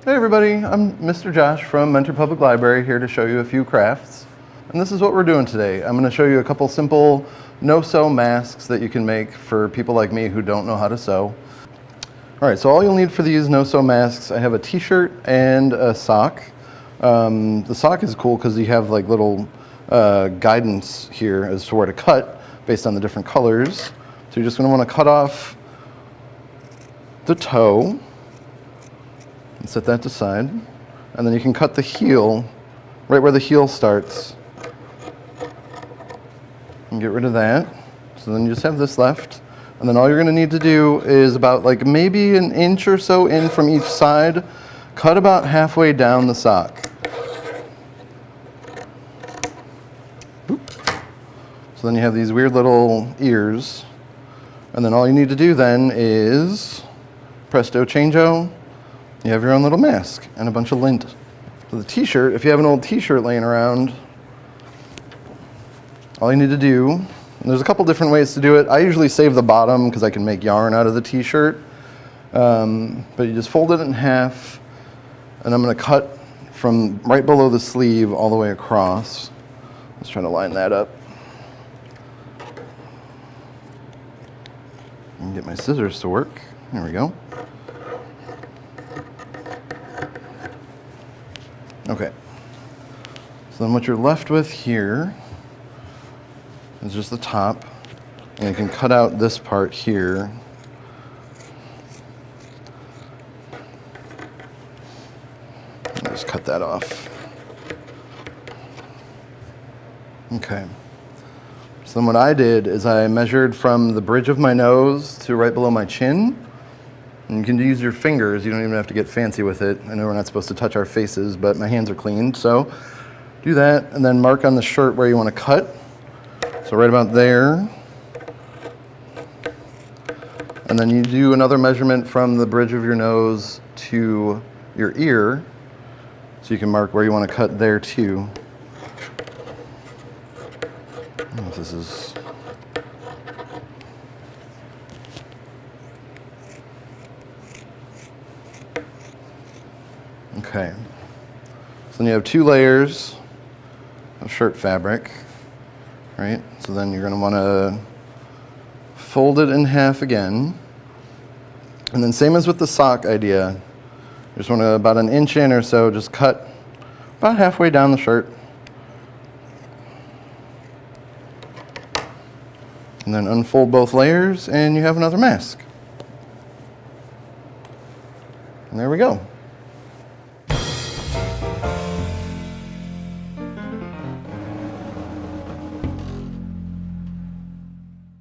Hey everybody, I'm Mr. Josh from Mentor Public Library here to show you a few crafts. And this is what we're doing today. I'm going to show you a couple simple no-sew masks that you can make for people like me who don't know how to sew. Alright, so all you'll need for these no-sew masks, I have a t-shirt and a sock. The sock is cool because you have like little guidance here as to where to cut based on the different colors. So you're just going to want to cut off the toe and set that aside. And then you can cut the heel right where the heel starts and get rid of that. So then you just have this left. And then all you're going to need to do is about like maybe an inch or so in from each side, cut about halfway down the sock. Oop. So then you have these weird little ears. And then all you need to do then is presto changeo. You have your own little mask and a bunch of lint. So the t-shirt, if you have an old t-shirt laying around, all you need to do, and there's a couple different ways to do it. I usually save the bottom because I can make yarn out of the t-shirt. But you just fold it in half, and I'm going to cut from right below the sleeve all the way across. Let's try to line that up. And get my scissors to work. There we go. Okay, so then what you're left with here is just the top, and you can cut out this part here. I'll just cut that off. Okay, so then what I did is I measured from the bridge of my nose to right below my chin. And you can use your fingers, you don't even have to get fancy with it. I know we're not supposed to touch our faces, but my hands are clean, so do that, and then mark on the shirt where you want to cut. So right about there. And then you do another measurement from the bridge of your nose to your ear, so you can mark where you want to cut there too. I don't know if this is... Okay, so then you have 2 layers of shirt fabric, right? So then you're going to want to fold it in half again. And then same as with the sock idea, you just want to about an inch in or so, just cut about halfway down the shirt. And then unfold both layers and you have another mask. And there we go.